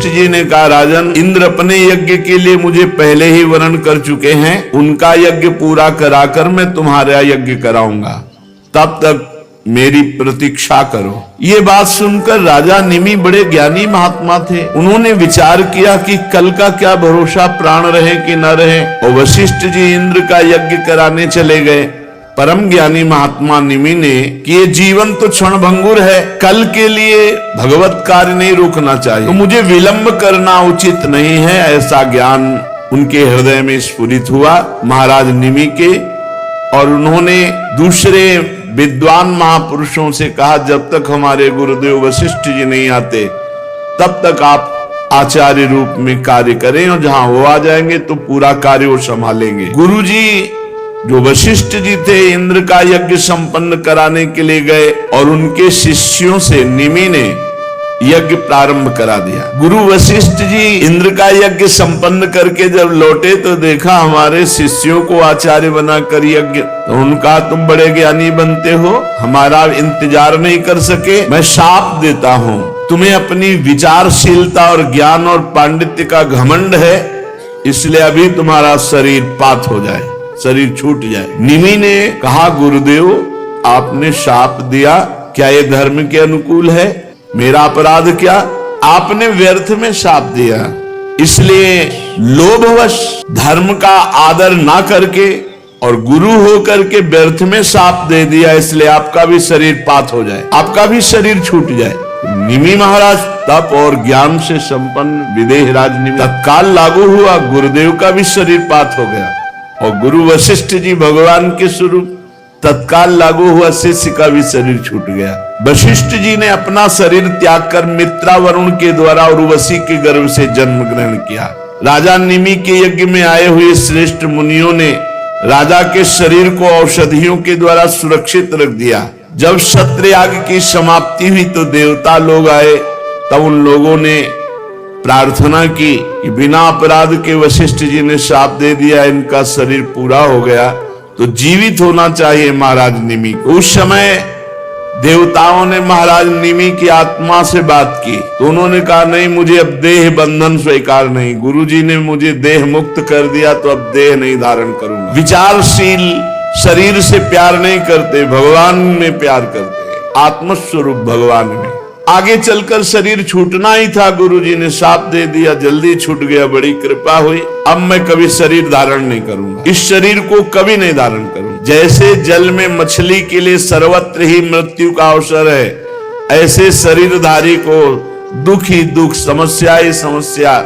जी ने कहा, राजन, इंद्र अपने यज्ञ के लिए मुझे पहले ही वर्ण कर चुके हैं, उनका यज्ञ पूरा कराकर मैं तुम्हारा यज्ञ कराऊंगा, तब तक मेरी प्रतीक्षा करो। ये बात सुनकर राजा निमि बड़े ज्ञानी महात्मा थे। उन्होंने विचार किया कि कल का क्या भरोसा, प्राण रहे कि न रहे, और वशिष्ठ जी इंद्र का यज्ञ कराने चले गए। परम ज्ञानी महात्मा निमि ने कि ये जीवन तो क्षणभंगुर है, कल के लिए भगवत कार्य नहीं रोकना चाहिए, तो मुझे विलंब करना उचित नहीं है, ऐसा ज्ञान उनके हृदय में स्फुरित हुआ महाराज निमि के। और उन्होंने दूसरे विद्वान महापुरुषों से कहा, जब तक हमारे गुरुदेव वशिष्ठ जी नहीं आते तब तक आप आचार्य रूप में कार्य करें, और जहां वो आ जाएंगे तो पूरा कार्य वो संभालेंगे। गुरु जी जो वशिष्ठ जी थे इंद्र का यज्ञ संपन्न कराने के लिए गए, और उनके शिष्यों से निमि ने यज्ञ प्रारंभ करा दिया। गुरु वशिष्ठ जी इंद्र का यज्ञ संपन्न करके जब लौटे तो देखा हमारे शिष्यों को आचार्य बनाकर यज्ञ, तो उनका तुम बड़े ज्ञानी बनते हो, हमारा इंतजार नहीं कर सके, मैं शाप देता हूं, तुम्हें अपनी विचारशीलता और ज्ञान और पांडित्य का घमंड है, इसलिए अभी तुम्हारा शरीर पात हो जाए, शरीर छूट जाए। निमि ने कहा, गुरुदेव आपने शाप दिया, क्या ये धर्म के अनुकूल है? मेरा अपराध क्या? आपने व्यर्थ में शाप दिया, इसलिए लोभवश धर्म का आदर ना करके और गुरु होकर के व्यर्थ में शाप दे दिया, इसलिए आपका भी शरीर पात हो जाए, आपका भी शरीर छूट जाए। निमि महाराज तप और ज्ञान से संपन्न विदेहराज निमि तत्काल लागू हुआ, गुरुदेव का भी शरीर पात हो गया, और गुरु वशिष्ठ जी भगवान के स्वरूप तत्काल लागू हुआ, शिष्य का भी शरीर छूट गया। वशिष्ठ जी ने अपना शरीर त्याग कर मित्रा वरुण के द्वारा उर्वशी के गर्भ से जन्म ग्रहण किया। राजा निमि के यज्ञ में आए हुए श्रेष्ठ मुनियों ने राजा के शरीर को औषधियों के द्वारा सुरक्षित रख दिया। जब सत्रयाग की समाप्ति हुई तो देवता लोग आए, तब उन लोगों ने प्रार्थना की कि बिना अपराध के वशिष्ठ जी ने शाप दे दिया, इनका शरीर पूरा हो गया तो जीवित होना चाहिए महाराज निमि को। उस समय देवताओं ने महाराज निमि की आत्मा से बात की, तो उन्होंने कहा, नहीं, मुझे अब देह बंधन स्वीकार नहीं, गुरुजी ने मुझे देह मुक्त कर दिया तो अब देह नहीं धारण करूंगा। विचारशील शरीर से प्यार नहीं करते, भगवान में प्यार करते, आत्मस्वरूप भगवान में। आगे चलकर शरीर छूटना ही था, गुरुजी ने शाप दे दिया, जल्दी छूट गया, बड़ी कृपा हुई, अब मैं कभी शरीर धारण नहीं करूंगा, इस शरीर को कभी नहीं धारण करूंगा। जैसे जल में मछली के लिए सर्वत्र ही मृत्यु का अवसर है, ऐसे शरीरधारी को दुख ही दुख, समस्या ही समस्या,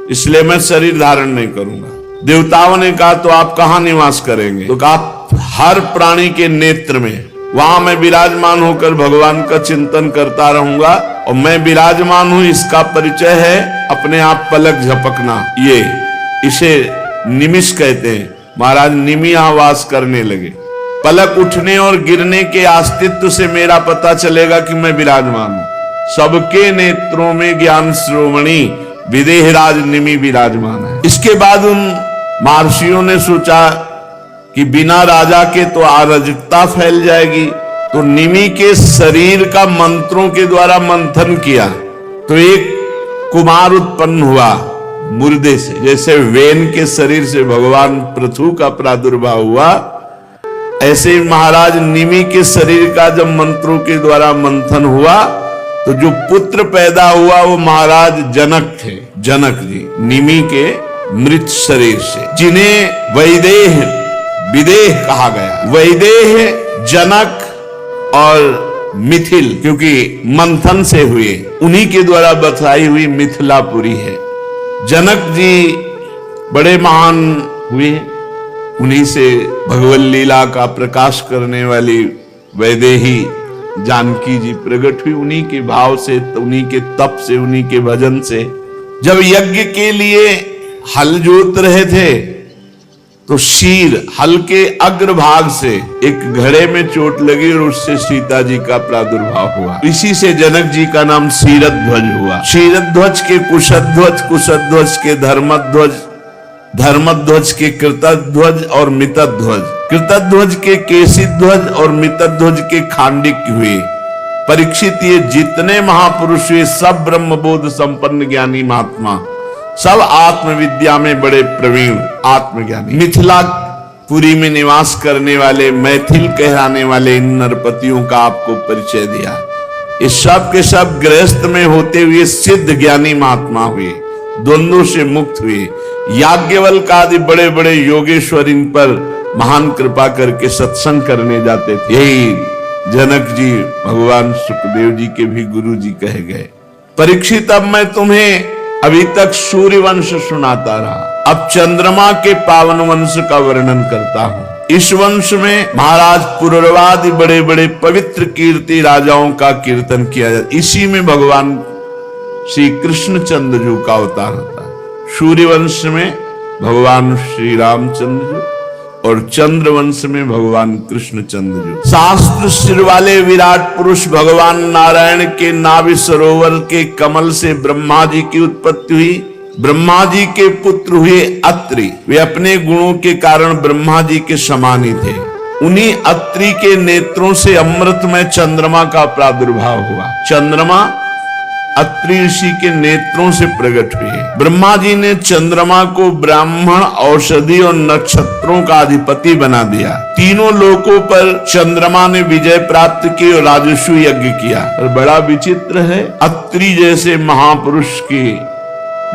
इसलिए मैं शरीर धारण नहीं करूंगा। देवताओं ने कहा, तो आप कहां निवास करेंगे? तो कहा, हर प्राणी के नेत्र में, वहां मैं विराजमान होकर भगवान का चिंतन करता रहूंगा, और मैं विराजमान हूं इसका परिचय है अपने आप पलक झपकना, ये इसे निमिष कहते हैं। महाराज निमि यहां वास करने लगे। पलक उठने और गिरने के अस्तित्व से मेरा पता चलेगा कि मैं विराजमान हूं। सबके नेत्रों में ज्ञान श्रोमणी विदेहराज निमि विराजमान है। इसके बाद उन महर्षियों ने सोचा कि बिना राजा के तो अराजकता फैल जाएगी, तो निमि के शरीर का मंत्रों के द्वारा मंथन किया तो एक कुमार उत्पन्न हुआ मुर्दे से। जैसे वेन के शरीर से भगवान पृथु का प्रादुर्भाव हुआ, ऐसे महाराज निमि के शरीर का जब मंत्रों के द्वारा मंथन हुआ तो जो पुत्र पैदा हुआ वो महाराज जनक थे। जनक जी निमि के मृत शरीर से, जिन्हें वैदेह विदेह कहा गया। वैदेह जनक और मिथिल, क्योंकि मंथन से हुए, उन्हीं के द्वारा बसाई हुई मिथिलापुरी है। जनक जी बड़े महान हुए, उन्हीं से भगवत लीला का प्रकाश करने वाली वैदेही जानकी जी प्रकट हुई, उन्हीं के भाव से, उन्हीं के तप से, उन्हीं के भजन से। जब यज्ञ के लिए हल जोत रहे थे तो शीर, हल के अग्रभाग से एक घड़े में चोट लगी और उससे सीता जी का प्रादुर्भाव हुआ। इसी से जनक जी का नाम शीरध्वज हुआ। शीरध्वज के कुशध्वज, कुशध्वज के धर्मध्वज, धर्मध्वज के कृतध्वज और मितध्वज, कृतध्वज के केशिध्वज और मितध्वज के खांडिक हुए। परीक्षित ये जितने महापुरुष हुए सब ब्रह्मबोध संपन्न ज्ञानी महात्मा, सब आत्मविद्या में बड़े प्रवीण आत्मज्ञानी। मिथिलापुरी में निवास करने वाले, मैथिल कहलाने वाले इन नरपतियों का आपको परिचय दिया। ये सब के सब गृहस्थ में होते हुए सिद्ध ज्ञानी महात्मा हुए, द्वंद्वों से मुक्त हुए। याज्ञवल्क्य आदि बड़े बड़े योगेश्वर इन पर महान कृपा करके सत्संग करने जाते थे। यही जनक जी भगवान सुखदेव जी के भी गुरु जी कहे गए। परीक्षित, अब मैं तुम्हें अभी तक सूर्य वंश सुनाता रहा, अब चंद्रमा के पावन वंश का वर्णन करता हूं। इस वंश में महाराज पुरवादि बड़े बड़े पवित्र कीर्ति राजाओं का कीर्तन किया जाता। इसी में भगवान श्री कृष्णचंद्र जी का अवतार होता है। सूर्य वंश में भगवान श्री रामचंद्र जी और चंद्र वंश में भगवान कृष्णचंद्र जी। शास्त्र सिर वाले विराट पुरुष भगवान नारायण के नाभि सरोवर के कमल से ब्रह्मा जी की उत्पत्ति हुई। ब्रह्मा जी के पुत्र हुए अत्रि। वे अपने गुणों के कारण ब्रह्मा जी के समान ही थे। उन्हीं अत्रि के नेत्रों से अमृतमय चंद्रमा का प्रादुर्भाव हुआ। चंद्रमा अत्रि ऋषि के नेत्रों से प्रकट हुए। ब्रह्मा जी ने चंद्रमा को ब्राह्मण, औषधि और नक्षत्रों का अधिपति बना दिया। तीनों लोकों पर चंद्रमा ने विजय प्राप्त की और राजस्व यज्ञ किया। और बड़ा विचित्र है, अत्रि जैसे महापुरुष के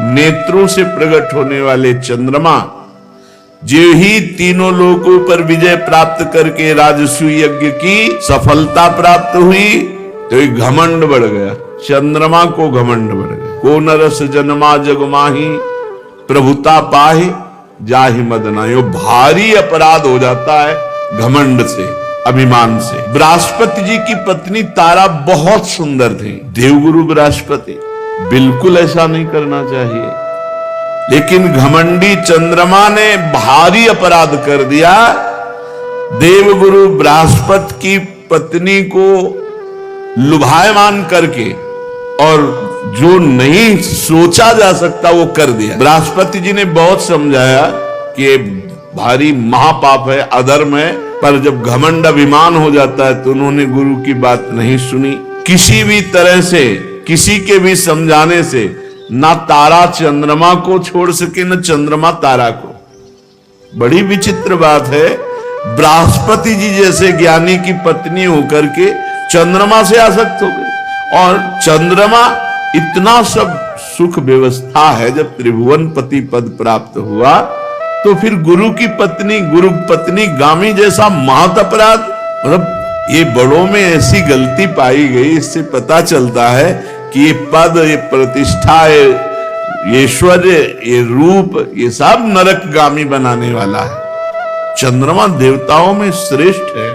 नेत्रों से प्रकट होने वाले चंद्रमा जो ही तीनों लोकों पर विजय प्राप्त करके राजस्व यज्ञ की सफलता प्राप्त हुई तो एक घमंड बढ़ गया। चंद्रमा को घमंड बढ़ गया। को नरस जन्मा जगमाही प्रभुता पाहि जाहि मदनायो। भारी अपराध हो जाता है घमंड से, अभिमान से। बृहस्पति जी की पत्नी तारा बहुत सुंदर थी। देवगुरु बृहस्पति, बिल्कुल ऐसा नहीं करना चाहिए, लेकिन घमंडी चंद्रमा ने भारी अपराध कर दिया। देवगुरु बृहस्पति की पत्नी को लुभायमान करके और जो नहीं सोचा जा सकता वो कर दिया। बृहस्पति जी ने बहुत समझाया कि ये भारी महापाप है, अधर्म है, पर जब घमंड अभिमान हो जाता है तो उन्होंने गुरु की बात नहीं सुनी। किसी भी तरह से, किसी के भी समझाने से ना तारा चंद्रमा को छोड़ सके, न चंद्रमा तारा को। बड़ी विचित्र बात है, बृहस्पति जी जैसे ज्ञानी की पत्नी होकर के चंद्रमा से आसक्त हो गई। और चंद्रमा इतना सब सुख व्यवस्था है, जब त्रिभुवनपति पद प्राप्त हुआ तो फिर गुरु की पत्नी, गुरु पत्नी गामी जैसा महत अपराध। मतलब ये बड़ों में ऐसी गलती पाई गई। इससे पता चलता है कि ये पद, ये प्रतिष्ठा, ये ऐश्वर्य, ये रूप, ये सब नरकगामी बनाने वाला है। चंद्रमा देवताओं में श्रेष्ठ है,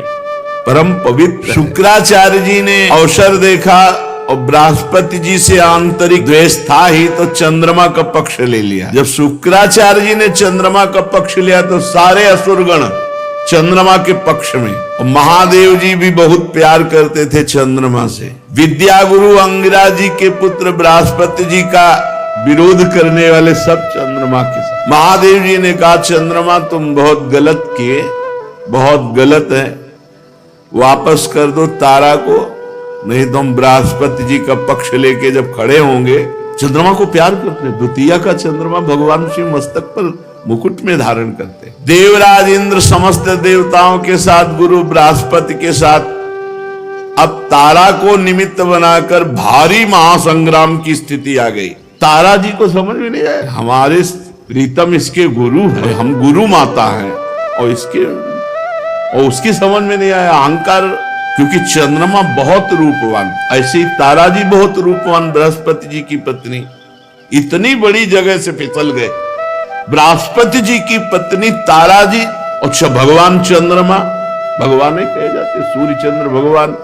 परम पवित्र। शुक्राचार्य जी ने अवसर देखा और बृहस्पति जी से आंतरिक द्वेष था ही तो चंद्रमा का पक्ष ले लिया। जब शुक्राचार्य जी ने चंद्रमा का पक्ष लिया तो सारे असुरगण चंद्रमा के पक्ष में। और महादेव जी भी बहुत प्यार करते थे चंद्रमा से। विद्या गुरु अंगिरा जी के पुत्र बृहस्पति जी का विरोध करने वाले सब चंद्रमा के साथ। महादेव जी ने कहा, चंद्रमा तुम बहुत गलत किए, बहुत गलत है, वापस कर दो तारा को, नहीं तो हम बृहस्पति जी का पक्ष लेके जब खड़े होंगे। चंद्रमा को प्यार करते, द्वितीया का चंद्रमा भगवान श्री मस्तक पर मुकुट में धारण करते। देवराज इंद्र समस्त देवताओं के साथ, गुरु बृहस्पति के साथ अब तारा को निमित्त बनाकर भारी महासंग्राम की स्थिति आ गई। तारा जी को समझ में नहीं आया, हमारे प्रीतम इसके गुरु हैं, हम गुरु माता हैं, और उसकी समझ में नहीं आया अहंकार, क्योंकि चंद्रमा बहुत रूपवान। ऐसे ही तारा जी बहुत रूपवान, बृहस्पति जी की पत्नी इतनी बड़ी जगह से फिसल गए। बृहस्पति जी की पत्नी तारा जी, अच्छा भगवान चंद्रमा, भगवान ही कहे जाते, सूर्य चंद्र भगवान।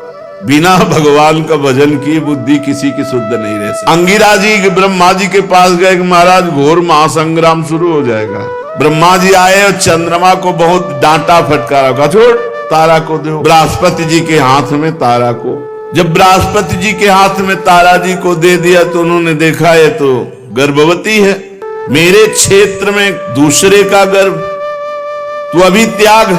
बिना भगवान का भजन किए बुद्धि किसी की शुद्ध नहीं रह सकती। अंगिरा जी ब्रह्मा जी के पास गए कि महाराज घोर महासंग्राम शुरू हो जाएगा। ब्रह्मा जी आए और चंद्रमा को बहुत डांटा फटकारा, कहा छोड़ तारा को दो। बृहस्पति जी के हाथ में तारा को, जब बृहस्पति जी के हाथ में तारा जी को दे दिया तो उन्होंने देखा ये तो गर्भवती है, मेरे क्षेत्र में दूसरे का गर्भ, तू अभी त्याग,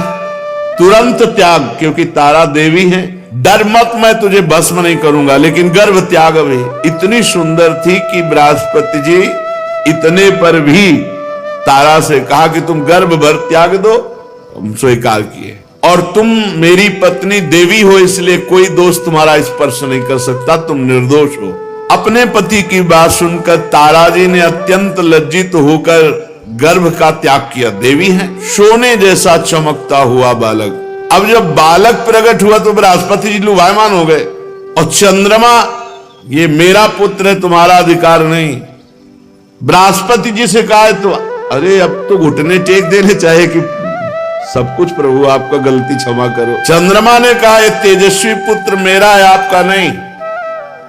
तुरंत त्याग, क्योंकि तारा देवी है। डर मत, मैं तुझे भस्म नहीं करूंगा, लेकिन गर्भ त्याग भी। इतनी सुंदर थी कि बृहस्पति जी इतने पर भी तारा से कहा कि तुम गर्भ भर त्याग दो। हम स्वीकार किए, और तुम मेरी पत्नी देवी हो, इसलिए कोई दोष तुम्हारा स्पर्श नहीं कर सकता, तुम निर्दोष हो। अपने पति की बात सुनकर तारा जी ने अत्यंत लज्जित होकर गर्भ का त्याग किया। देवी है, सोने जैसा चमकता हुआ बालक। अब जब बालक प्रकट हुआ तो बृहस्पति जी लुभायमान हो गए, और चंद्रमा, ये मेरा पुत्र है, तुम्हारा अधिकार नहीं। बृहस्पति जी से कहा तो अरे अब तो घुटने टेक देने चाहिए कि सब कुछ प्रभु आपका, गलती क्षमा करो। चंद्रमा ने कहा ये तेजस्वी पुत्र मेरा है, आपका नहीं,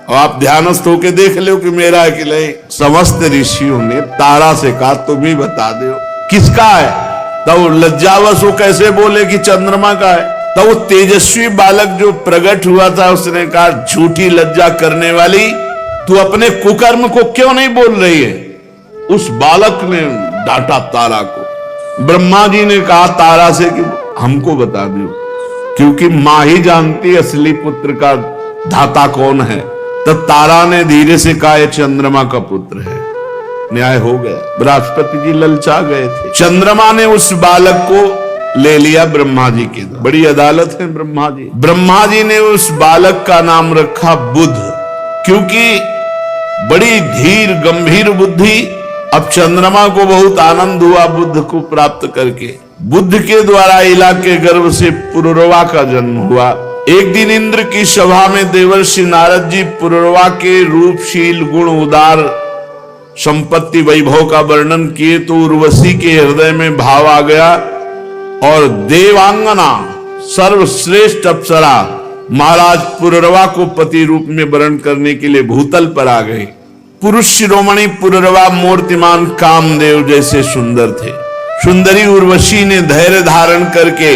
और आप ध्यानस्थ होके देख लो कि मेरा है कि नहीं। समस्त ऋषियों ने तारा से कहा तुम ही बता दो किसका है। तब लज्जावश वो कैसे बोले कि चंद्रमा का है। तब वो तेजस्वी बालक जो प्रकट हुआ था उसने कहा झूठी लज्जा करने वाली, तू अपने कुकर्म को क्यों नहीं बोल रही है। उस बालक ने डांटा तारा को। ब्रह्मा जी ने कहा तारा से कि हमको बता दो, क्योंकि मां ही जानती असली पुत्र का धाता कौन है। तब तारा ने धीरे से कहा यह चंद्रमा का पुत्र है। न्याय हो गया। बृहस्पति जी ललचा गए थे। चंद्रमा ने उस बालक को ले लिया ब्रह्मा जी के। बड़ी अदालत है ब्रह्मा जी। ब्रह्मा जी ने उस बालक का नाम रखा बुध, क्योंकि बड़ी धीर गंभीर बुद्धि। अब चंद्रमा को बहुत आनंद हुआ बुद्ध को प्राप्त करके। बुद्ध के द्वारा इला के गर्भ से पुरुरवा का जन्म हुआ। एक दिन इंद्र की सभा में देवर्षि नारद जी पुरुरवा के रूपशील गुण उदार संपत्ति वैभव का वर्णन किए तो उर्वशी के हृदय में भाव आ गया, और देवांगना सर्वश्रेष्ठ अप्सरा महाराज पुरुरवा को पति रूप में वर्ण करने के लिए भूतल पर आ गए। पुरुष शिरोमणि पुरुरवा मूर्तिमान कामदेव जैसे सुंदर थे। सुंदरी उर्वशी ने धैर्य धारण करके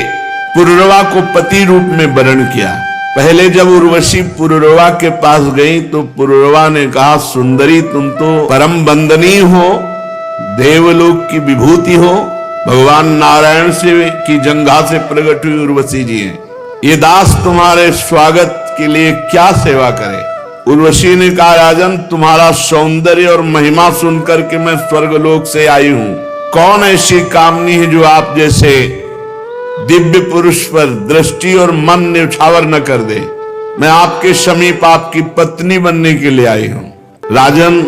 पुरुरवा को पति रूप में वर्ण किया। पहले जब उर्वशी पुरुरवा के पास गई तो पुरुरवा ने कहा सुंदरी तुम तो परम वंदनीय हो, देवलोक की विभूति हो, भगवान नारायण से की जंघा से प्रकट हुई उर्वशी जी हैं। ये दास तुम्हारे स्वागत के लिए क्या सेवा करे। उर्वशी ने कहा राजन तुम्हारा सौंदर्य और महिमा सुनकर के मैं स्वर्गलोक से आई हूं। कौन ऐसी कामनी है जो आप जैसे दिव्य पुरुष पर दृष्टि और मन न्यौछावर न कर दे। मैं आपके समीप आपकी पत्नी बनने के लिए आई हूं। राजन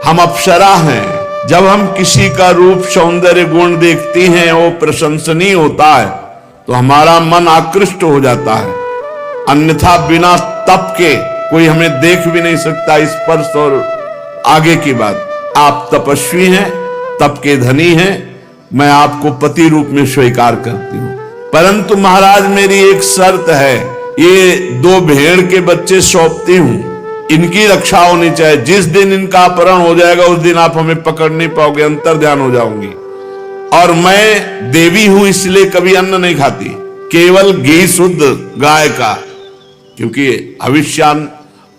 हम अप्सरा हैं। जब हम किसी का रूप सौंदर्य गुण देखती हैं वो प्रशंसनीय होता है तो हमारा मन आकृष्ट हो जाता है, अन्यथा बिना तप के कोई हमें देख भी नहीं सकता। स्पर्श और आगे की बात, आप तपस्वी हैं, तप के धनी हैं, मैं आपको पति रूप में स्वीकार करती हूं। परंतु महाराज मेरी एक शर्त है, ये 2 भेड़ के बच्चे सौंपती हूं, इनकी रक्षा होनी चाहिए। जिस दिन इनका अपहरण हो जाएगा उस दिन आप हमें पकड़ नहीं पाओगे, अंतर ध्यान हो जाऊंगी। और मैं देवी हूं इसलिए कभी अन्न नहीं खाती, केवल घी शुद्ध गाय का, क्योंकि भविष्यान।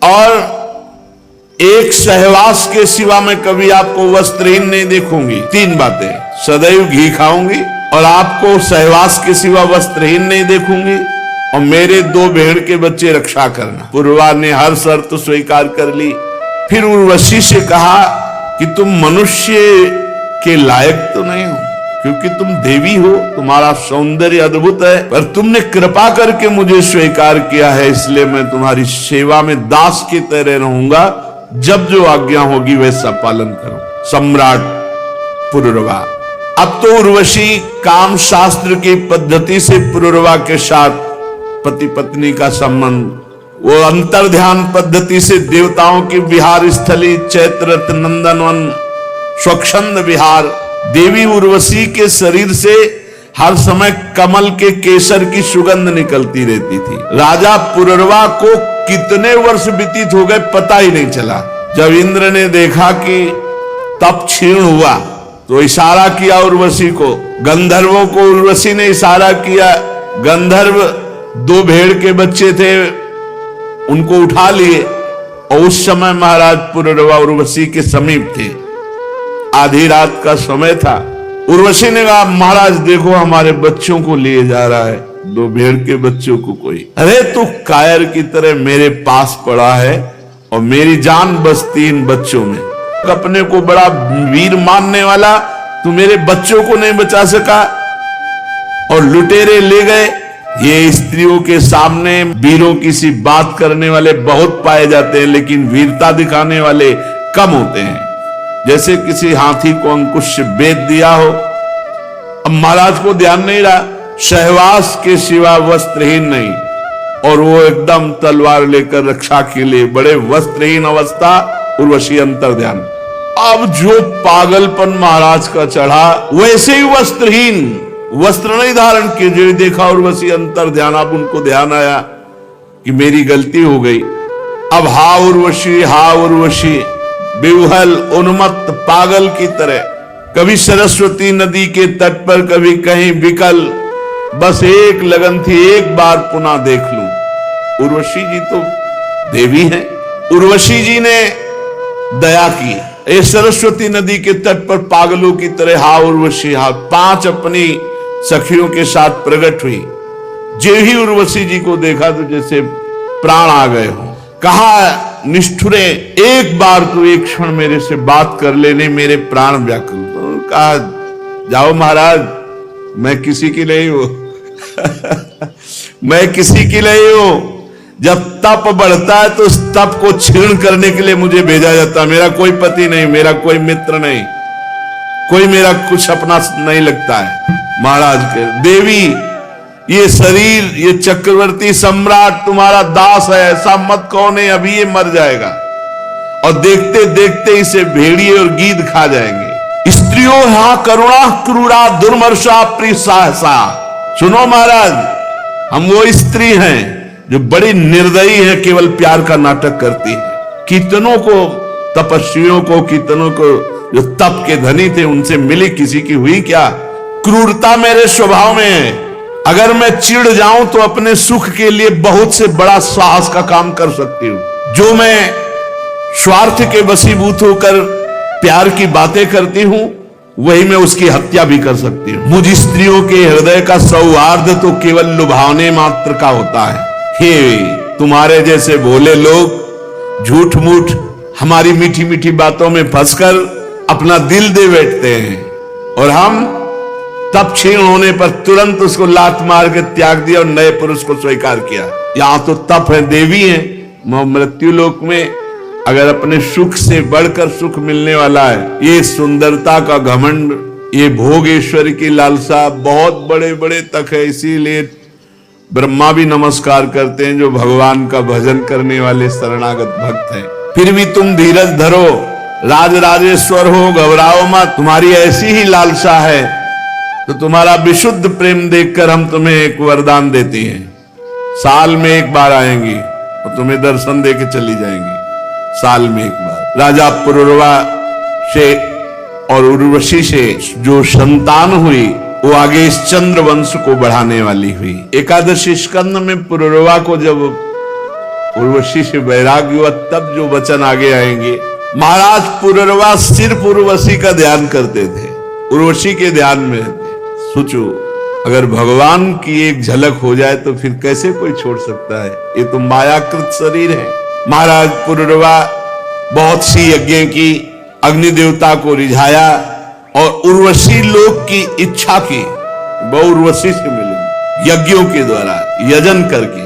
और एक सहवास के सिवा मैं कभी आपको वस्त्रहीन नहीं देखूंगी। 3 बातें, सदैव घी खाऊंगी और आपको सहवास के सिवा वस्त्रहीन नहीं देखूंगी, और मेरे 2 भेड़ के बच्चे रक्षा करना। पुरुरवा ने हर शर्त स्वीकार कर ली। फिर उर्वशी से कहा कि तुम मनुष्य के लायक तो नहीं हो, क्योंकि तुम देवी हो, तुम्हारा सौंदर्य अद्भुत है, पर तुमने कृपा करके मुझे स्वीकार किया है, इसलिए मैं तुम्हारी सेवा में दास की तरह रहूंगा। जब जो आज्ञा होगी वैसा पालन करूं। सम्राट पुरुरवा। अब तो उर्वशी काम शास्त्र की पद्धति से पुरुरवा के साथ पति पत्नी का संबंध, वो अंतर ध्यान पद्धति से देवताओं की विहार स्थली चैत्र नंदनवन स्वच्छंद विहार। देवी उर्वशी के शरीर से हर समय कमल के केसर की सुगंध निकलती रहती थी। राजा पुरुरवा को कितने वर्ष व्यतीत हो गए पता ही नहीं चला। जब इंद्र ने देखा कि तप क्षीण हुआ तो इशारा किया उर्वशी को, गंधर्वों को उर्वशी ने इशारा किया। गंधर्व 2 भेड़ के बच्चे थे, उनको उठा लिए, और उस समय महाराज पुरुरवा उर्वशी के समीप थे। आधी रात का समय था। उर्वशी ने कहा महाराज देखो हमारे बच्चों को लिए जा रहा है। 2 भेड़ के बच्चों को कोई, अरे तू कायर की तरह मेरे पास पड़ा है और मेरी जान बसती इन बच्चों में। अपने को बड़ा वीर मानने वाला तू मेरे बच्चों को नहीं बचा सका और लुटेरे ले गए। ये स्त्रियों के सामने वीरों की सी बात करने वाले बहुत पाए जाते हैं, लेकिन वीरता दिखाने वाले कम होते हैं। जैसे किसी हाथी को अंकुश से बेच दिया हो। अब महाराज को ध्यान नहीं रहा, सहवास के सिवा वस्त्रहीन नहीं, और वो एकदम तलवार लेकर रक्षा के लिए बड़े वस्त्रहीन अवस्था, उर्वशी अंतर ध्यान। अब जो पागलपन महाराज का चढ़ा, वैसे ही वस्त्रहीन, वस्त्र नहीं धारण किए, जो देखा उर्वशी अंतर ध्यान। अब उनको ध्यान आया कि मेरी गलती हो गई। अब हा उर्वशी विह्वल उन्मत्त पागल की तरह, कभी सरस्वती नदी के तट पर, कभी कहीं विकल, बस एक लगन थी एक बार पुनः देख लूं। उर्वशी जी तो देवी हैं। उर्वशी जी ने दया की, ये सरस्वती नदी के तट पर पागलों की तरह हा उर्वशी हा 5 अपनी सखियों के साथ प्रकट हुई। जो ही उर्वशी जी को देखा तो जैसे प्राण आ गए हो। कहा निष्ठुरे, एक बार तो एक क्षण मेरे से बात कर लेने, मेरे प्राण व्याकुल। तो कहा जाओ महाराज, मैं किसी की नहीं हूं मैं किसी की नहीं हूं। जब तप बढ़ता है तो उस तप को क्षीण करने के लिए मुझे भेजा जाता है। मेरा कोई पति नहीं, मेरा कोई मित्र नहीं, कोई मेरा कुछ अपना नहीं लगता है। महाराज के देवी, ये शरीर, ये चक्रवर्ती सम्राट तुम्हारा दास है, ऐसा मत कहो, नहीं अभी ये मर जाएगा और देखते देखते इसे भेड़िए और गीद खा जाएंगे। स्त्रियों हा करुणा क्रूरा दुर्मर्षा प्रिय सहसा। सुनो महाराज, हम वो स्त्री हैं जो बड़ी निर्दयी है, केवल प्यार का नाटक करती है। कितनों को, तपस्वियों को, कितनों को जो तप के धनी थे, उनसे मिली, किसी की हुई क्या? क्रूरता मेरे स्वभाव में है। अगर मैं चिढ़ जाऊं तो अपने सुख के लिए बहुत से बड़ा साहस का काम कर सकती हूं। जो मैं स्वार्थ के वशीभूत होकर प्यार की बातें करती हूं, वही मैं उसकी हत्या भी कर सकती हूं। मुझ स्त्रियों के हृदय का सौहार्द तो केवल लुभावने मात्र का होता है। हे तुम्हारे जैसे भोले लोग झूठ मूठ हमारी मीठी मीठी बातों में फंसकर अपना दिल दे बैठते हैं, और हम तप क्षीण होने पर तुरंत उसको लात मार के त्याग दिया और नए पुरुष को स्वीकार किया। यहां तो तप है, देवी है। मृत्यु लोक में अगर अपने सुख से बढ़कर सुख मिलने वाला है, ये सुंदरता का घमंड, ये भोगेश्वर की लालसा बहुत बड़े बड़े तक है। इसीलिए ब्रह्मा भी नमस्कार करते हैं जो भगवान का भजन करने वाले शरणागत भक्त हैं। फिर भी तुम धीरज धरो, राज राजेश्वर हो, घबराओ मत। तुम्हारी ऐसी ही लालसा है तो तुम्हारा विशुद्ध प्रेम देखकर हम तुम्हें एक वरदान देते हैं। साल में एक बार आएंगी और तुम्हें दर्शन दे के चली जाएंगी, साल में एक बार। राजा पुरुरवा से और उर्वशी से जो संतान हुई, वो आगे इस चंद्र वंश को बढ़ाने वाली हुई। एकादशी स्कंद में पुरुरवा को जब उर्वशी से वैराग्य हुआ, तब जो वचन आगे आएंगे। महाराज पुरुरवा सिर्फ उर्वशी का ध्यान करते थे, उर्वशी के ध्यान में। सोचो, अगर भगवान की एक झलक हो जाए तो फिर कैसे कोई छोड़ सकता है? ये तो मायाकृत शरीर है। महाराज पुरुरवा बहुत सी यज्ञ की, अग्नि देवता को रिझाया और उर्वशी लोक की इच्छा की, वो उर्वशी से मिले यज्ञों के द्वारा, यजन करके।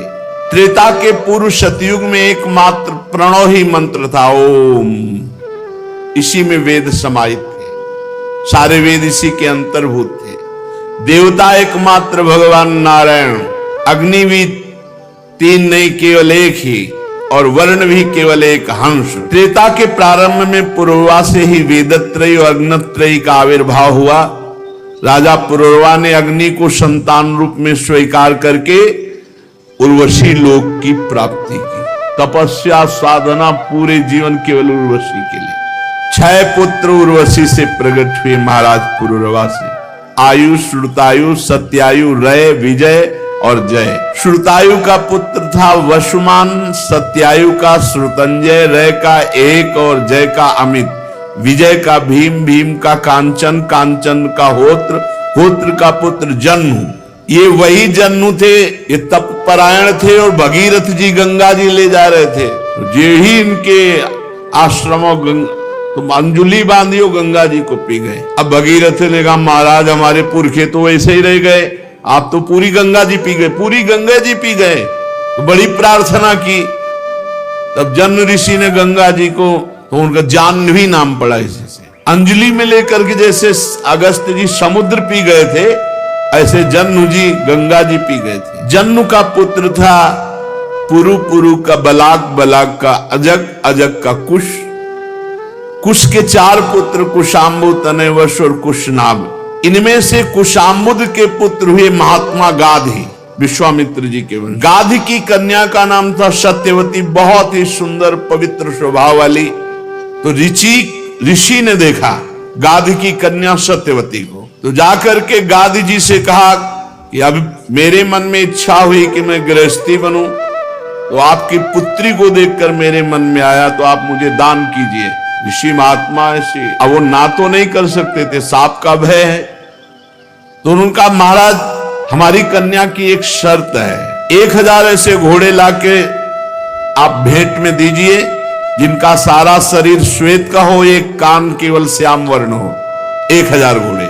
त्रेता के पूर्व सतयुग में एकमात्र प्रणव ही मंत्र था, ओम। इसी में वेद समाहित थे, सारे वेद इसी के अंतर्भूत थे। देवता एकमात्र भगवान नारायण, अग्नि भी 3 नहीं केवल एक ही, और वर्ण भी केवल एक हंस। त्रेता के प्रारंभ में पुरुरवा से ही वेदत्रयी और अग्नत्रयी का आविर्भाव हुआ। राजा पुरुरवा ने अग्नि को संतान रूप में स्वीकार करके उर्वशी लोक की प्राप्ति की। तपस्या साधना पूरे जीवन केवल उर्वशी के लिए। 6 पुत्र उर्वशी से प्रकट हुए महाराज पुरुरवा से। आयु, श्रुतायु, सत्यायु, रय, विजय और जय। श्रुतायु का पुत्र था वसुमान, सत्यायु का श्रुतंजय, रय का एक और जय का अमित, विजय का भीम, भीम का कांचन, कांचन का होत्र, होत्र का पुत्र जन्म, ये वही जन्नु थे, ये तपपरायण थे और भगीरथ जी गंगा जी ले जा रहे थे। तो ये ही इनके आश्रमों तुम अंजुली बांधियो गंगा जी को पी गए। अब भगीरथ ने कहा महाराज हमारे पुरखे तो वैसे ही रह गए, आप तो पूरी गंगा जी पी गए, पूरी गंगा जी पी गए। तो बड़ी प्रार्थना की, तब जन्म ऋषि ने गंगा जी को, तो उनका जाह्नवी नाम पड़ा इसी से। अंजलि में लेकर के जैसे अगस्त जी समुद्र पी गए थे, ऐसे जन्नु जी गंगा जी पी गए थे। जन्नु का पुत्र था पुरु, पुरु का बलाक, बलाक का अजग, अजग का कुश, कुश के 4 पुत्र कुशाम्बु, तनयवश और कुशनाभ। इनमें से कुशाम्बुद के पुत्र हुए महात्मा गाधी, विश्वामित्र जी के वंश। गाधी की कन्या का नाम था सत्यवती, बहुत ही सुंदर पवित्र स्वभाव वाली। तो ऋषि ने देखा गाधी की कन्या सत्यवती को, तो जाकर के गाधी जी से कहा कि अब मेरे मन में इच्छा हुई कि मैं गृहस्थी बनूं, तो आपकी पुत्री को देखकर मेरे मन में आया, तो आप मुझे दान कीजिए। ऋषि महात्मा ऐसे, अब वो ना तो नहीं कर सकते थे, सांप का भय है। तो उनका महाराज हमारी कन्या की एक शर्त है, 1000 ऐसे घोड़े लाके आप भेंट में दीजिए जिनका सारा शरीर श्वेत का हो, एक कान केवल श्याम वर्ण हो। 1000 घोड़े,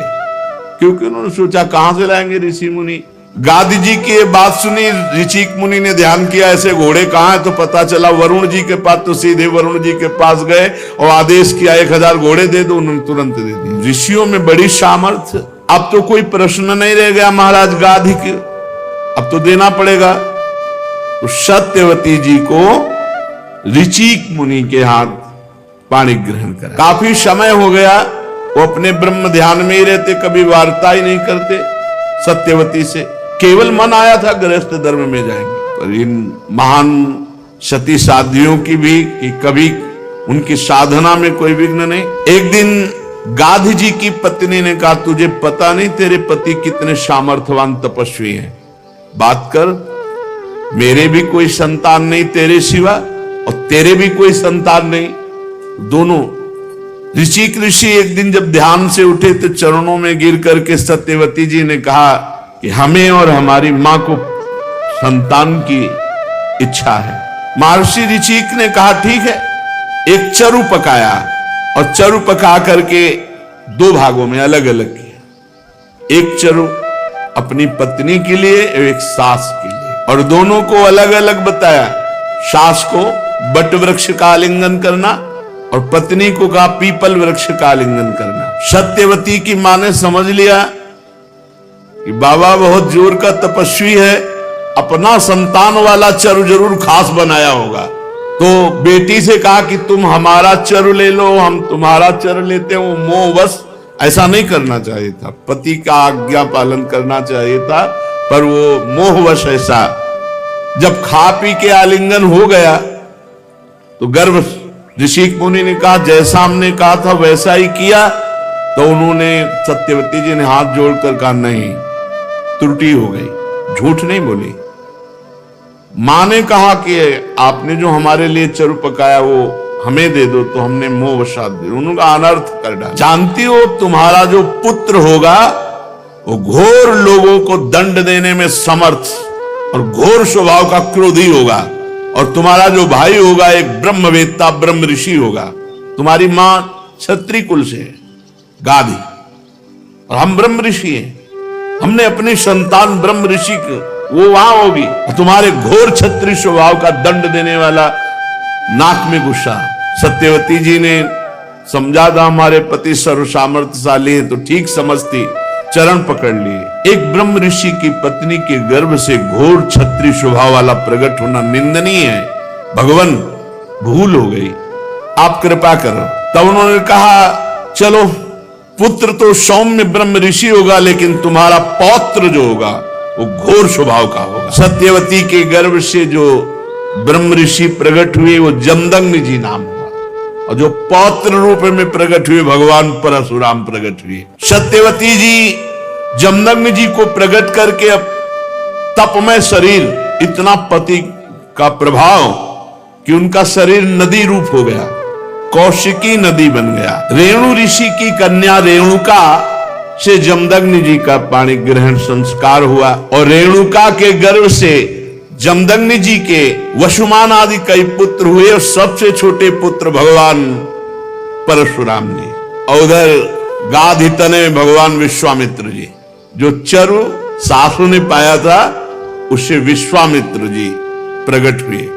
क्योंकि उन्होंने सोचा कहां से लाएंगे ऋषि मुनि। गादी जी की ये बात सुनी, ऋषि मुनि ने ध्यान किया ऐसे घोड़े कहां है, तो पता चला वरुण जी के पास। तो सीधे वरुण जी के पास गए और आदेश किया 1000 घोड़े दे दो, उन्होंने तुरंत दे दिए। ऋषियों में बड़ी सामर्थ्य। अब तो कोई प्रश्न नहीं रह गया महाराज गाधी के, अब तो देना पड़ेगा। तो सत्यवती जी को ऋषिक मुनि के हाथ पाणी ग्रहण करा। काफी समय हो गया, वो अपने ब्रह्म ध्यान में ही रहते, कभी वार्ता ही नहीं करते सत्यवती से। केवल मन आया था गृहस्थ धर्म में जाएंगे, पर इन महान सती साध्वियों की भी कि कभी उनकी साधना में कोई विघ्न नहीं। एक दिन गाधी जी की पत्नी ने कहा, तुझे पता नहीं तेरे पति कितने सामर्थ्यवान तपस्वी हैं, बात कर, मेरे भी कोई संतान नहीं तेरे सिवा और तेरे भी कोई संतान नहीं। दोनों ऋषि एक दिन जब ध्यान से उठे तो चरणों में गिर करके सत्यवती जी ने कहा कि हमें और हमारी मां को संतान की इच्छा है। महर्षि ऋषिक ने कहा ठीक है। एक चरु पकाया और चरु पका करके 2 भागों में अलग अलग किया। एक चरु अपनी पत्नी के लिए, एक सास के लिए, और दोनों को अलग अलग बताया। सास को बट वृक्ष का आलिंगन करना और पत्नी को कहा पीपल वृक्ष का आलिंगन करना। सत्यवती की मां ने समझ लिया कि बाबा बहुत जोर का तपस्वी है, अपना संतान वाला चरु जरूर खास बनाया होगा। तो बेटी से कहा कि तुम हमारा चरु ले लो, हम तुम्हारा चरु लेते हैं। वो मोहवश ऐसा नहीं करना चाहिए था, पति का आज्ञा पालन करना चाहिए था, पर वो मोहवश ऐसा। जब खा पी के आलिंगन हो गया तो गर्भ ऋषि मुनि ने कहा जैसा हमने कहा था वैसा ही किया। तो उन्होंने, सत्यवती जी ने हाथ जोड़कर कहा नहीं, त्रुटि हो गई, झूठ नहीं बोली। मां ने कहा कि आपने जो हमारे लिए चरु पकाया वो हमें दे दो, तो हमने मोहवशात दे, उन्होंने अनर्थ कर डाला। जानती हो तुम्हारा जो पुत्र होगा वो घोर लोगों को दंड देने में समर्थ और घोर स्वभाव का क्रोधी होगा, और तुम्हारा जो भाई होगा एक ब्रह्मवेत्ता ब्रह्म ऋषि होगा। तुम्हारी मां क्षत्रिय कुल से है गाधी, और हम ब्रह्म ऋषि हैं, हमने अपनी संतान ब्रह्म ऋषि वो वहां होगी, और तुम्हारे घोर क्षत्रिय स्वभाव का दंड देने वाला नाक में गुस्सा। सत्यवती जी ने समझा था हमारे पति सर्व सामर्थ्यशाली है, तो ठीक समझती, चरण पकड़ लिए। एक ब्रह्म ऋषि की पत्नी के गर्भ से घोर क्षत्रिय स्वभाव वाला प्रकट होना निंदनीय है। भगवान भूल हो गई, आप कृपा करो। तब उन्होंने कहा चलो, पुत्र तो सौम्य ब्रह्म ऋषि होगा, लेकिन तुम्हारा पौत्र जो होगा वो घोर स्वभाव का होगा। सत्यवती के गर्भ से जो ब्रह्म ऋषि प्रकट हुए वो जमदग्नि जी नाम हुआ, और जो पौत्र रूप में प्रकट हुए भगवान परशुराम प्रकट हुए। सत्यवती जी जमदग्नि जी को प्रकट करके अब तपमय शरीर, इतना पति का प्रभाव कि उनका शरीर नदी रूप हो गया, कौशिकी नदी बन गया। रेणु ऋषि की कन्या रेणुका से जमदग्नि जी का पाणी ग्रहण संस्कार हुआ और रेणुका के गर्भ से जमदग्नि जी के वसुमान आदि कई पुत्र हुए और सबसे छोटे पुत्र भगवान परशुराम जी। और उधर गाधितने भगवान विश्वामित्र जी, जो चरु सासु ने पाया था उससे विश्वामित्र जी प्रकट हुए,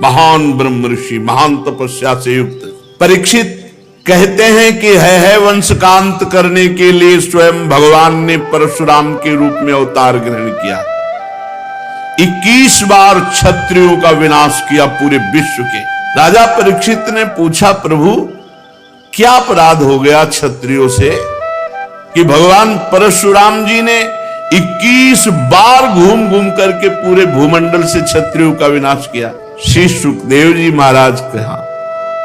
महान ब्रह्म ऋषि, महान तपस्या से युक्त। परीक्षित कहते हैं कि है वंश का अंत करने के लिए स्वयं भगवान ने परशुराम के रूप में अवतार ग्रहण किया। 21 बार क्षत्रियों का विनाश किया पूरे विश्व के। राजा परीक्षित ने पूछा, प्रभु क्या अपराध हो गया क्षत्रियों से कि भगवान परशुराम जी ने 21 बार घूम घूम करके पूरे भूमंडल से क्षत्रियों का विनाश किया। श्री सुखदेव जी महाराज कहा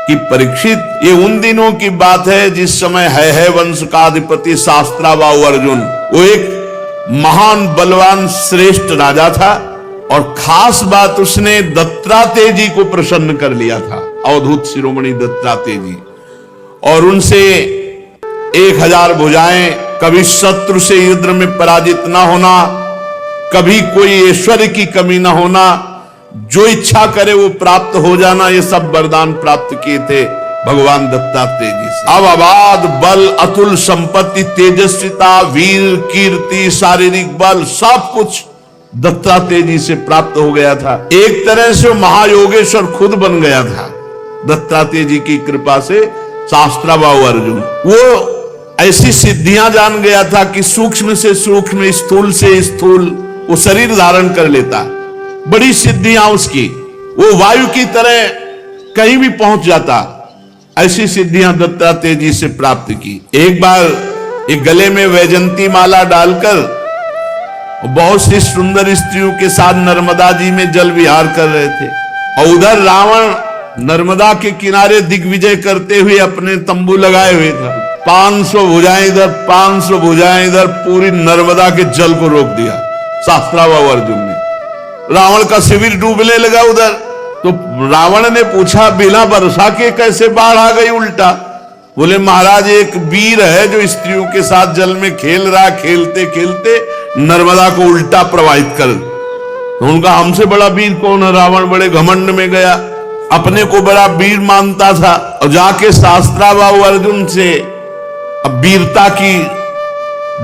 कि परीक्षित, ये उन दिनों की बात है जिस समय है वंश का अधिपति शास्त्राबाहु अर्जुन, वो एक महान बलवान श्रेष्ठ राजा था और खास बात उसने दत्तात्रेय जी को प्रसन्न कर लिया था, अवधूत शिरोमणि दत्तात्रेय जी, और उनसे 1000 भुजाएं, कभी शत्रु से युद्ध में पराजित ना होना, कभी कोई ऐश्वर्य की कमी ना होना, जो इच्छा करे वो प्राप्त हो जाना, ये सब वरदान प्राप्त किए थे भगवान दत्तात्रेय जी से। अब अबाध बल, अतुल संपत्ति, तेजस्विता, वीर, कीर्ति, शारीरिक बल, सब कुछ दत्तात्रेय जी से प्राप्त हो गया था। एक तरह से महायोगेश्वर खुद बन गया था दत्तात्रेय जी की कृपा से। शास्त्राबाहु अर्जुन वो ऐसी सिद्धियां जान गया था कि सूक्ष्म से सूक्ष्म, स्थूल से स्थूल वो शरीर धारण कर लेता। बड़ी सिद्धियां उसकी, वो वायु की तरह कहीं भी पहुंच जाता। ऐसी सिद्धियां दत्तात्रेय जी से प्राप्त की। एक बार एक गले में वैजंती माला डालकर बहुत सी सुंदर स्त्रियों के साथ नर्मदा जी में जल विहार कर रहे थे और उधर रावण नर्मदा के किनारे दिग्विजय करते हुए अपने तंबू लगाए हुए था। 500 भुजाएं इधर, 500 भुजाएं इधर, पूरी नर्मदा के जल को रोक दिया शास्त्राबाहु अर्जुन ने। रावण का शिविर डूबने लगा उधर। तो रावण ने पूछा, बिना वर्षा के कैसे बाढ़ आ गई उल्टा? बोले, महाराज एक वीर है जो स्त्रियों के साथ जल में खेल रहा, खेलते खेलते नर्मदा को उल्टा प्रवाहित कर। तो उनका हमसे बड़ा वीर कौन है? रावण बड़े घमंड में गया, अपने को बड़ा वीर मानता था और जाके शास्त्राबाहु अर्जुन से अब वीरता की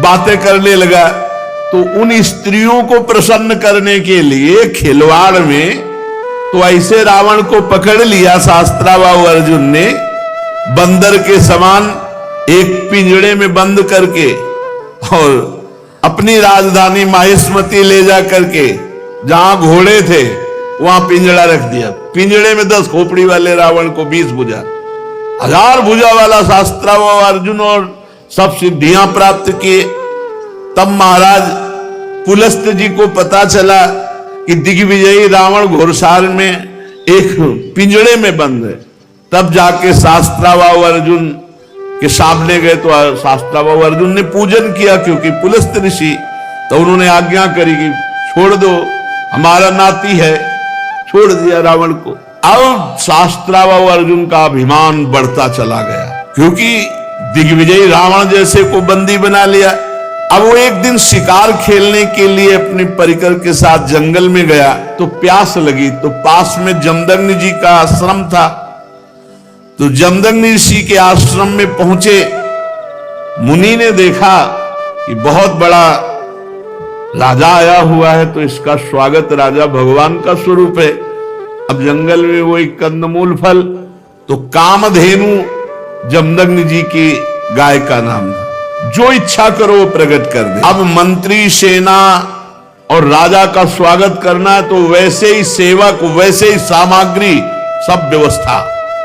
बातें करने लगा। तो उन स्त्रियों को प्रसन्न करने के लिए खिलवाड़ में तो ऐसे रावण को पकड़ लिया शास्त्राबाहु अर्जुन ने, बंदर के समान एक पिंजड़े में बंद करके, और अपनी राजधानी माहिष्मती ले जा करके जहां घोड़े थे वहां पिंजड़ा रख दिया। पिंजड़े में 10 खोपड़ी वाले रावण को 20 भुजा, 1000 भुजा वाला शास्त्राबाहु अर्जुन और सब सिद्धियां प्राप्त किए। तब महाराज पुलस्त जी को पता चला कि दिग्विजयी रावण घोरसार में एक पिंजड़े में बंद है। तब जाके शास्त्राबाहु अर्जुन के सामने गए तो शास्त्राबाहु अर्जुन ने पूजन किया, क्योंकि पुलस्त ऋषि, तो उन्होंने आज्ञा करी कि छोड़ दो, हमारा नाती है। छोड़ दिया रावण को। अब शास्त्राबाहु अर्जुन का अभिमान बढ़ता चला गया, क्योंकि दिग्विजयी रावण जैसे को बंदी बना लिया। अब वो एक दिन शिकार खेलने के लिए अपने परिकर के साथ जंगल में गया तो प्यास लगी, तो पास में जमदग्नि जी का आश्रम था। तो जमदग्नि ऋषि के आश्रम में पहुंचे। मुनि ने देखा कि बहुत बड़ा राजा आया हुआ है, तो इसका स्वागत, राजा भगवान का स्वरूप है। अब जंगल में वो एक कंदमूल फल, तो कामधेनु जमदग्नि जी की गाय का नाम था। जो इच्छा करो वो प्रकट कर दे। अब मंत्री, सेना और राजा का स्वागत करना है तो वैसे ही सेवक, वैसे ही सामग्री, सब व्यवस्था।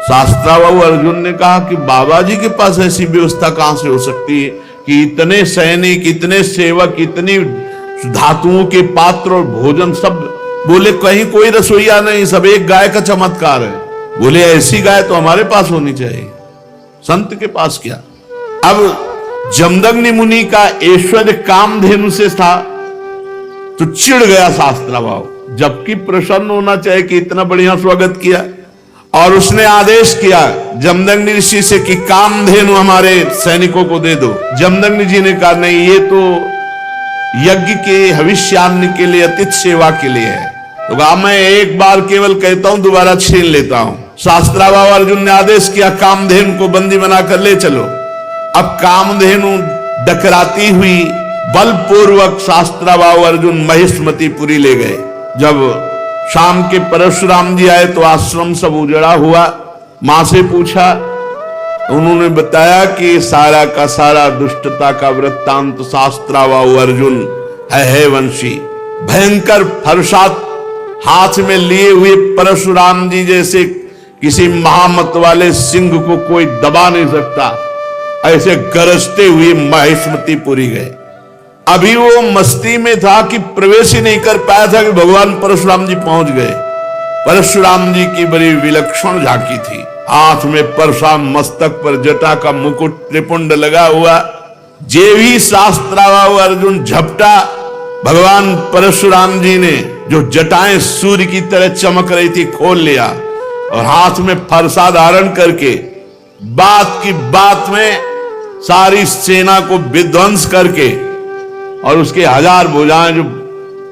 शास्त्राबाहु अर्जुन ने कहा कि बाबा जी के पास ऐसी व्यवस्था कहां से हो सकती है कि इतने सैनिक, इतने सेवक, इतनी धातुओं के पात्र और भोजन सब। बोले, कहीं कोई रसोईया नहीं, सब एक गाय का चमत्कार है। बोले, ऐसी गाय तो हमारे पास होनी चाहिए, संत के पास क्या। अब जमदग्नि मुनि का ऐश्वर्य कामधेनु से था, तो चिढ़ गया शास्त्राबाहु, जबकि प्रसन्न होना चाहिए कि इतना बढ़िया स्वागत किया। और उसने आदेश किया जमदग्नि ऋषि से कि कामधेनु हमारे सैनिकों को दे दो। जमदग्नि जी ने कहा नहीं, ये तो यज्ञ के हविष्यान्न के लिए, अतिथि सेवा के लिए है। तो कहा मैं एक बार केवल कहता हूं, दोबारा छीन लेता हूं। शास्त्राभाव अर्जुन ने आदेश किया कामधेनु को बंदी बनाकर ले चलो। अब कामधेनु डकराती हुई बलपूर्वक शास्त्राभाव अर्जुन महिष्मतीपुरी ले गए। जब शाम के परशुराम जी आए तो आश्रम सब उजड़ा हुआ। मां से पूछा, उन्होंने बताया कि सारा का सारा दुष्टता का वृत्तांत शास्त्राभाव अर्जुन है वंशी। भयंकर फरसात हाथ में लिए हुए परशुराम जी जैसे किसी महामत वाले सिंह को कोई दबा नहीं सकता, ऐसे गरजते हुए महिष्मतीपुरी गए। अभी वो मस्ती में था कि प्रवेश ही नहीं कर पाया था कि भगवान परशुराम जी पहुंच गए। परशुराम जी की बड़ी विलक्षण झांकी थी। हाथ में परशुराम, मस्तक पर जटा का मुकुट त्रिपुंड लगा हुआ। जे भी शास्त्राभाव अर्जुन झपटा, भगवान परशुराम जी ने जो जटाएं सूर्य की तरह चमक रही थी खोल लिया और हाथ में फरसा धारण करके बात की बात में सारी सेना को विध्वंस करके और उसके 1000 भुजाएं जो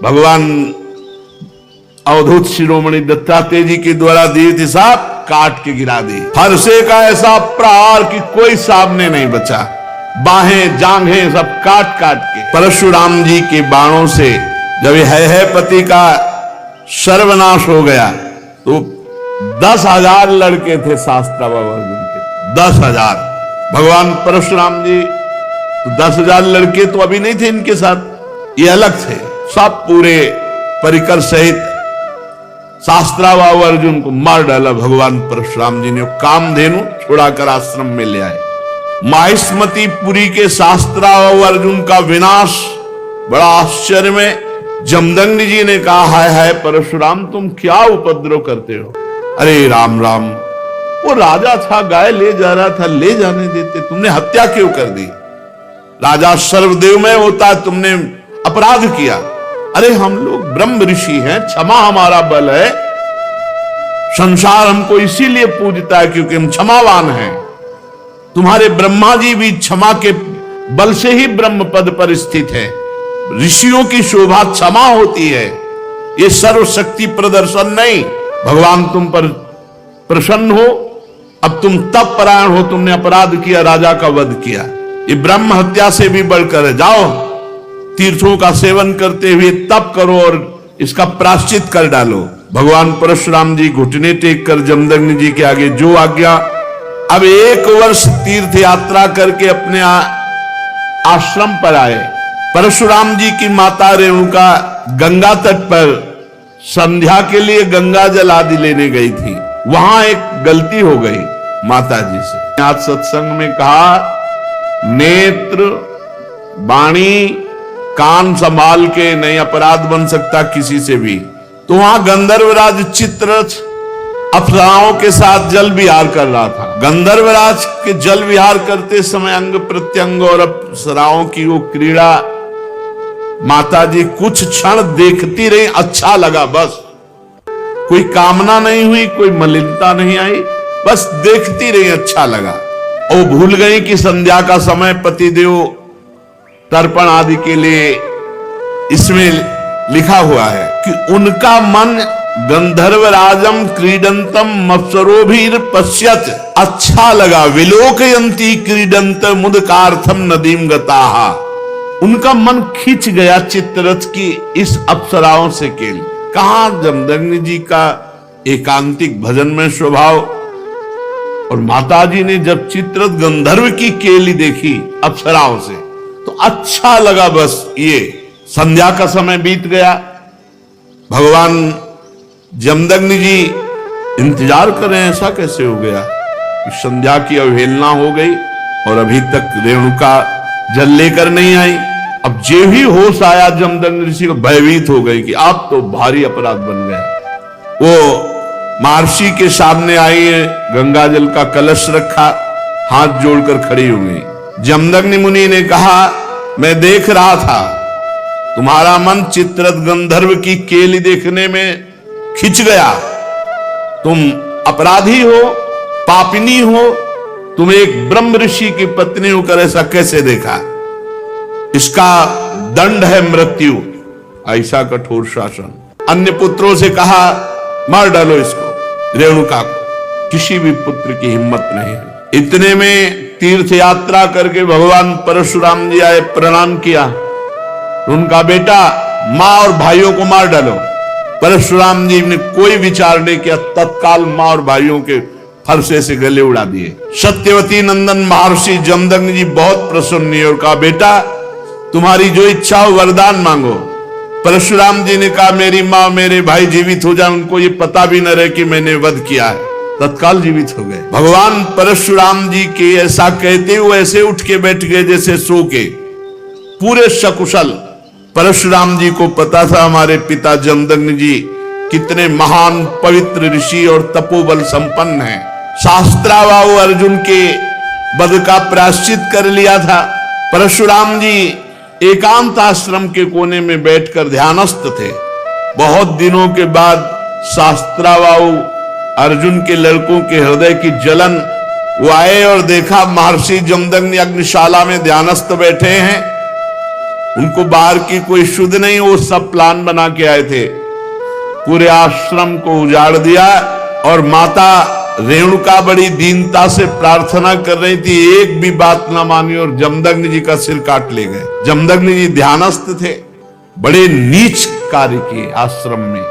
भगवान अवधूत शिरोमणि दत्तात्रेय जी के द्वारा दी थी, सब काट के गिरा दी। फरसे का ऐसा प्रहार कि कोई सामने नहीं बचा। बाहें जांघें सब काट काट के। परशुराम जी के बाणों से जब है पति का सर्वनाश हो गया तो 10,000 लड़के थे शास्त्राभाव अर्जुन के। 10,000 भगवान परशुराम जी तो 10,000 लड़के तो अभी नहीं थे इनके साथ, ये अलग थे। सब पूरे परिकर सहित शास्त्राभाव अर्जुन को मार डाला भगवान परशुराम जी ने। कामधेनु छुड़ाकर आश्रम में ले आए। महिष्मतीपुरी के शास्त्राभाव अर्जुन का विनाश बड़ा आश्चर्य में। जमदग्नि जी ने कहा हाय हाय परशुराम, तुम क्या उपद्रव करते हो? अरे राम राम, वो राजा था, गाय ले जा रहा था, ले जाने देते, तुमने हत्या क्यों कर दी? राजा सर्वदेवमय होता, तुमने अपराध किया। अरे हम लोग ब्रह्म ऋषि हैं, क्षमा हमारा बल है। संसार हमको इसीलिए पूजता है क्योंकि हम क्षमावान हैं। तुम्हारे ब्रह्मा जी भी क्षमा के बल से ही ब्रह्म पद पर स्थित है। ऋषियों की शोभा क्षमा होती है, ये सर्वशक्ति प्रदर्शन नहीं। भगवान तुम पर प्रसन्न हो, अब तुम तप परायण हो, तुमने अपराध किया, राजा का वध किया, ये ब्रह्म हत्या से भी बढ़कर है। जाओ तीर्थों का सेवन करते हुए तप करो और इसका प्रायश्चित कर डालो। भगवान परशुराम जी घुटने टेक कर जमदग्नि जी के आगे जो आज्ञा। अब 1 वर्ष तीर्थ यात्रा करके अपने आश्रम पर आए। परशुराम जी की माता रेणुका गंगा तट पर संध्या के लिए गंगा जल आदि लेने गई थी। वहां एक गलती हो गई माता जी से। आज सत्संग में कहा नेत्र वाणी कान संभाल के नहीं अपराध बन सकता किसी से भी। तो वहां गंधर्वराज चित्ररथ अप्सराओं के साथ जल विहार कर रहा था। गंधर्वराज के जल विहार करते समय अंग प्रत्यंग और अप्सराओं की वो क्रीड़ा माताजी कुछ क्षण देखती रही। अच्छा लगा, बस कोई कामना नहीं हुई, कोई मलिनता नहीं आई, बस देखती रही, अच्छा लगा। और भूल गई कि संध्या का समय पतिदेव तर्पण आदि के लिए इसमें लिखा हुआ है कि उनका मन गंधर्वराजम क्रीडंतम मत्सरोभिर पश्यत, अच्छा लगा। विलोकयंती क्रीडंत मुदकार्थम नदीम गताहा, उनका मन खिंच गया चित्ररथ की इस अप्सराओं से केल। कहा जमदग्नि जी का एकांतिक भजन में स्वभाव, और माताजी ने जब चित्ररथ गंधर्व की केली देखी अप्सराओं से तो अच्छा लगा। बस ये संध्या का समय बीत गया। भगवान जमदग्नि जी इंतजार कर रहे हैं, ऐसा कैसे हो गया कि संध्या की अवहेलना हो गई और अभी तक रेणुका जल लेकर नहीं आई। अब जे भी होश आया जमदग्नि ऋषि को भयभीत हो गई कि अब तो भारी अपराध बन गया। वो महर्षि के सामने आई, गंगा जल का कलश रखा, हाथ जोड़कर खड़ी हो गई। जमदग्नि मुनि ने कहा मैं देख रहा था तुम्हारा मन चित्ररथ गंधर्व की केली देखने में खिंच गया, तुम अपराधी हो, पापिनी हो, तुम एक ब्रह्म ऋषि की पत्नी होकर ऐसा कैसे देखा? इसका दंड है मृत्यु। ऐसा कठोर शासन। अन्य पुत्रों से कहा मार डालो इसको, रेणुका को। किसी भी पुत्र की हिम्मत नहीं है। इतने में तीर्थ यात्रा करके भगवान परशुराम जी आए, प्रणाम किया। उनका बेटा मां और भाइयों को मार डालो। परशुराम जी ने कोई विचार नहीं किया, तत्काल मां और भाइयों के फरसे से गले उड़ा दिए। सत्यवती नंदन महर्षि जमदग्नि जी बहुत प्रसन्न हुए और कहा बेटा तुम्हारी जो इच्छा हो वरदान मांगो। परशुराम जी ने कहा मेरी मां मेरे भाई जीवित हो जाए, उनको ये पता भी न रहे कि मैंने वध किया है। तत्काल जीवित हो गए। भगवान परशुराम जी के ऐसा कहते हुए ऐसे उठ के बैठ गए जैसे सो के, पूरे सकुशल। परशुराम जी को पता था हमारे पिता जमदग्नि जी कितने महान पवित्र ऋषि और तपोबल संपन्न हैं। शास्त्रावाहु अर्जुन के वध का प्रायश्चित कर लिया था। परशुराम जी एकांत आश्रम के कोने में बैठकर ध्यानस्थ थे। बहुत दिनों के बाद शास्त्रावाहु अर्जुन के लड़कों के हृदय की जलन, वो आए और देखा महर्षि जमदग्नि अग्निशाला में ध्यानस्थ बैठे हैं। उनको बाहर की कोई शुद्ध नहीं, वो सब प्लान बना के आए थे। पूरे आश्रम को उजाड़ दिया और माता रेणुका बड़ी दीनता से प्रार्थना कर रही थी, एक भी बात ना मानी और जमदग्नि जी का सिर काट ले गए। जमदग्नि जी ध्यानस्थ थे, बड़े नीच कार्य किए आश्रम में।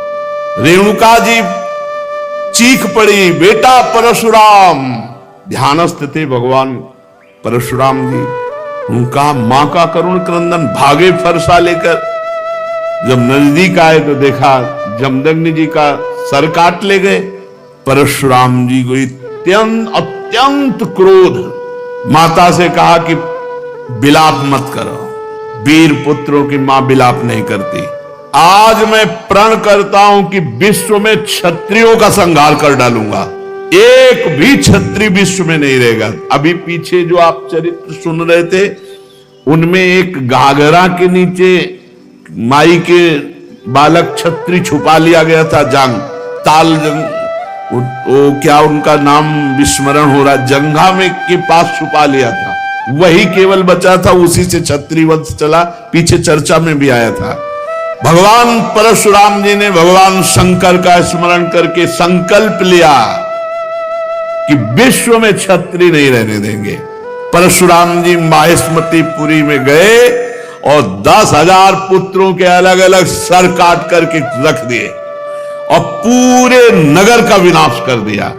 रेणुका जी चीख पड़ी बेटा परशुराम। ध्यानस्थ थे भगवान परशुराम जी। उनका मां का करुण क्रंदन, भागे फरसा लेकर। जब नजदीक आए तो देखा जमदग्नि जी का सर काट ले गए। परशुराम जी को अत्यंत क्रोध, माता से कहा कि बिलाप मत करो। वीर पुत्रों की मां बिलाप नहीं करती। आज मैं प्रण करता हूं कि विश्व में क्षत्रियों का संहार कर डालूंगा, एक भी क्षत्रिय विश्व में नहीं रहेगा। अभी पीछे जो आप चरित्र सुन रहे थे उनमें एक घाघरा के नीचे माई के बालक क्षत्रिय छुपा लिया गया था। जंग ताल जंग, वो क्या उनका नाम विस्मरण हो रहा, जंघा में के पास छुपा लिया था, वही केवल बचा था। उसी से क्षत्रिय वंश चला, पीछे चर्चा में भी आया था। भगवान परशुराम जी ने भगवान शंकर का स्मरण करके संकल्प लिया कि विश्व में क्षत्रिय नहीं रहने देंगे। परशुराम जी माहेश्मतीपुरी में गए और 10,000 पुत्रों के अलग अलग सर काट करके रख दिए और पूरे नगर का विनाश कर दिया।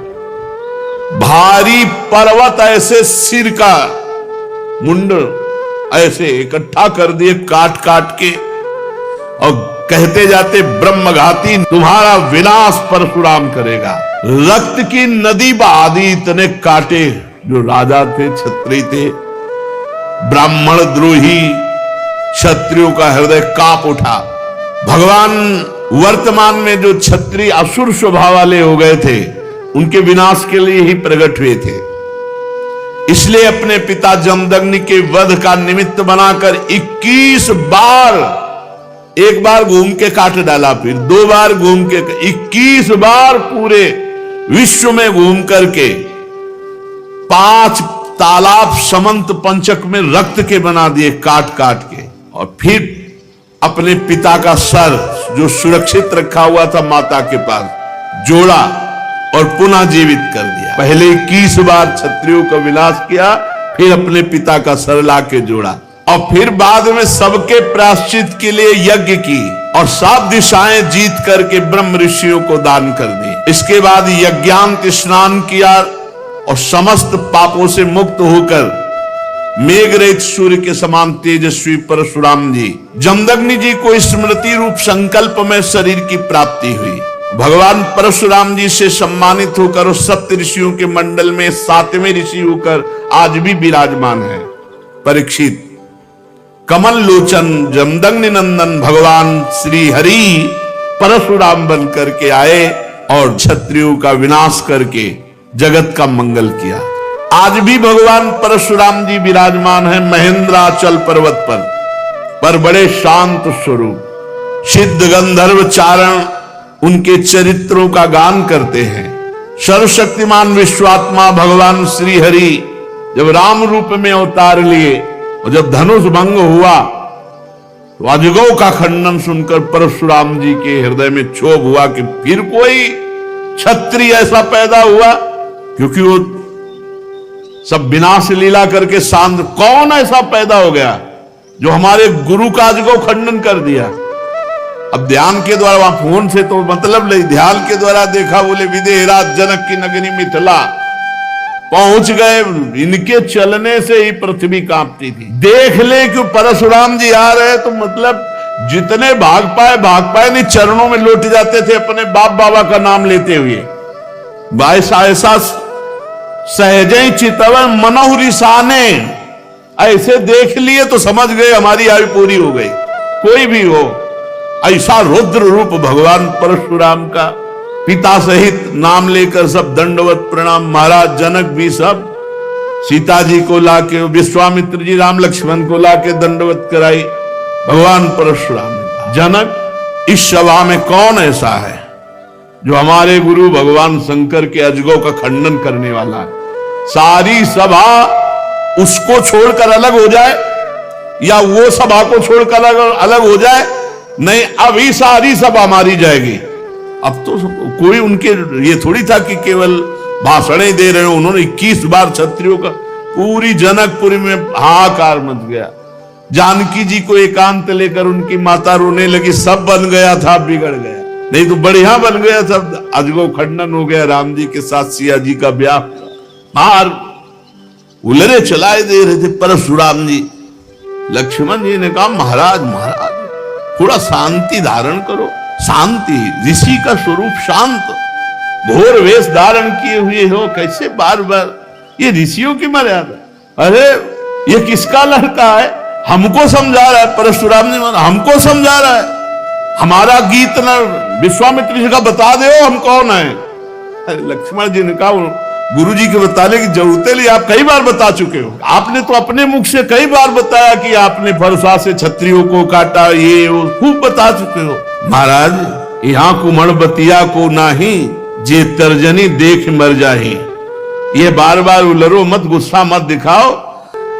भारी पर्वत ऐसे सिर का मुंड ऐसे इकट्ठा कर दिए काट काट के, और कहते जाते ब्रह्मघाती तुम्हारा विनाश परशुराम करेगा। रक्त की नदी बहा दी, इतने काटे। जो राजा थे, क्षत्रिय थे, ब्राह्मण द्रोही क्षत्रियों का हृदय कांप उठा। भगवान वर्तमान में जो क्षत्रिय असुर स्वभाव वाले हो गए थे उनके विनाश के लिए ही प्रकट हुए थे। इसलिए अपने पिता जमदग्नि के वध का निमित्त बनाकर 21 बार, एक बार घूम के काट डाला, फिर 2 बार घूम के, 21 बार पूरे विश्व में घूम करके 5 तालाब समंत पंचक में रक्त के बना दिए काट काट के, और फिर अपने पिता का सर जो सुरक्षित रखा हुआ था माता के पास जोड़ा और पुनः जीवित कर दिया। पहले 21 बार क्षत्रियों का विनाश किया, फिर अपने पिता का सर ला के जोड़ा, और फिर बाद में सबके प्रायश्चित के लिए यज्ञ की और 7 दिशाएं जीत करके ब्रह्म ऋषियों को दान कर दी। इसके बाद यज्ञांत स्नान किया और समस्त पापों से मुक्त होकर मेघरहित सूर्य के समान तेजस्वी परशुराम जी, जमदग्नि जी को स्मृति रूप संकल्प में शरीर की प्राप्ति हुई। भगवान परशुराम जी से सम्मानित होकर उस 7 ऋषियों के मंडल में 7वें ऋषि होकर आज भी विराजमान है परीक्षित। कमल लोचन जमदग्नि नंदन भगवान श्री हरि परशुराम बन करके आए और क्षत्रियों का विनाश करके जगत का मंगल किया। आज भी भगवान परशुराम जी विराजमान है महेंद्राचल पर्वत पर बड़े शांत स्वरूप। सिद्ध गंधर्व चारण उनके चरित्रों का गान करते हैं। सर्वशक्तिमान विश्वात्मा भगवान श्री हरि जब राम रूप में अवतार लिए और जब धनुष भंग हुआ तो अजगौ का खंडन सुनकर परशुराम जी के हृदय में क्षोभ हुआ कि फिर कोई क्षत्रिय ऐसा पैदा हुआ, क्योंकि वो सब विनाश लीला करके शांत, कौन ऐसा पैदा हो गया जो हमारे गुरु का अजगौ खंडन कर दिया। अब ध्यान के द्वारा, वहां फोन से तो मतलब नहीं, ध्यान के द्वारा देखा, बोले विदेहराज जनक की नगरी मिथिला पहुंच गए। इनके चलने से ही पृथ्वी कांपती थी। देख ले कि परशुराम जी आ रहे, तो मतलब जितने भाग पाए नहीं, चरणों में लौट जाते थे अपने बाप बाबा का नाम लेते हुए। ऐसा सहजे चितवन मनोहरी साने, ऐसे देख लिए तो समझ गए हमारी आयु पूरी हो गई। कोई भी हो, ऐसा रुद्र रूप भगवान परशुराम का, पिता सहित नाम लेकर सब दंडवत प्रणाम। महाराज जनक भी सब सीता जी को लाके, विश्वामित्र जी राम लक्ष्मण को लाके दंडवत कराई। भगवान परशुराम ने कहा, जनक इस सभा में कौन ऐसा है जो हमारे गुरु भगवान शंकर के अजगौ का खंडन करने वाला है। सारी सभा उसको छोड़कर अलग हो जाए या वो सभा को छोड़कर अलग हो जाए, नहीं अभी सारी सभा मारी जाएगी। अब तो कोई उनके ये थोड़ी था कि केवल भाषणें दे रहे हो। उन्होंने 21 बार क्षत्रियों का, पूरी जनकपुरी में हाहाकार मच गया। जानकी जी को एकांत लेकर उनकी माता रोने लगी, सब बन गया था बिगड़ गया, नहीं तो बढ़िया बन गया, सब अजगौ खंडन हो गया। राम जी के साथ सिया जी का ब्याह, बाहर उलरे चलाए दे रहे थे परशुराम जी। लक्ष्मण जी ने कहा, महाराज महाराज थोड़ा शांति धारण करो। शांति, ऋषि का स्वरूप शांत, घोर वेश धारण किए हुए हो, कैसे बार बार, ये ऋषियों की मर्यादा। अरे ये किसका लड़का है, हमको समझा रहा है। परशुराम जी हमको समझा रहा है, हमारा गीत न विश्वामित्र जी का बता दो हम कौन है। अरे लक्ष्मण जी ने कहा, गुरु जी के बताने की जरूरत नहीं, आप कई बार बता चुके हो। आपने तो अपने मुख से कई बार बताया कि आपने फरसा से क्षत्रियों को काटा, ये वो खूब बता चुके हो। महाराज यहाँ कुमड़ बतिया को नाही, जे तर्जनी देख मर जाही। ये बार बार उलरो मत, गुस्सा मत दिखाओ।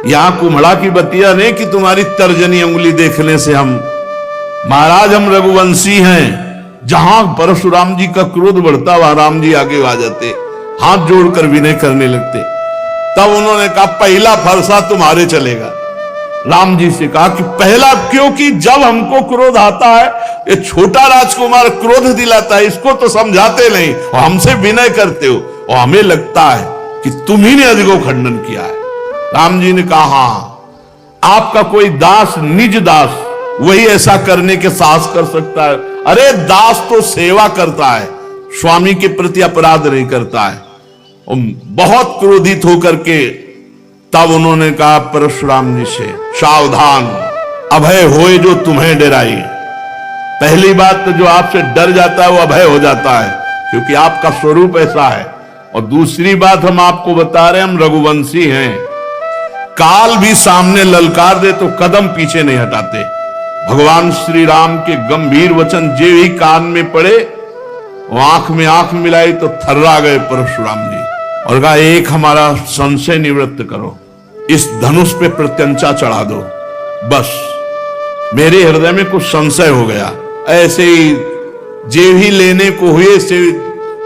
यहाँ कुम्हड़ा की बतिया नहीं कि तुम्हारी तर्जनी उंगली देखने से हम, महाराज हम रघुवंशी हैं। जहां परशुराम जी का क्रोध बढ़ता वहां राम जी आगे आ जाते, हाथ जोड़कर विनय करने लगते। तब उन्होंने कहा, पहला फरसा तुम्हारे चलेगा। राम जी से कहा कि पहला, क्योंकि जब हमको क्रोध आता है, ये छोटा राजकुमार क्रोध दिलाता है, इसको तो समझाते नहीं और हमसे विनय करते हो, और हमें लगता है कि तुम्ही ने अजगौ खंडन किया है। राम जी ने कहा, हाँ आपका कोई दास, निज दास, वही ऐसा करने के साहस कर सकता है। अरे दास तो सेवा करता है, स्वामी के प्रति अपराध नहीं करता है। बहुत क्रोधित होकर के तब उन्होंने कहा परशुराम जी से, सावधान, अभय होए जो तुम्हें डराई। पहली बात तो जो आपसे डर जाता है वो अभय हो जाता है, क्योंकि आपका स्वरूप ऐसा है। और दूसरी बात हम आपको बता रहे हैं, हम रघुवंशी हैं। काल भी सामने ललकार दे तो कदम पीछे नहीं हटाते। भगवान श्री राम के गंभीर वचन जे ही कान में पड़े, वो आंख में आंख मिलाई तो थर्रा गए परशुराम जी, और कहा, एक हमारा संशय निवृत्त करो, इस धनुष पे प्रत्यंचा चढ़ा दो। बस मेरे हृदय में कुछ संशय हो गया। ऐसे ही जे ही लेने को हुए से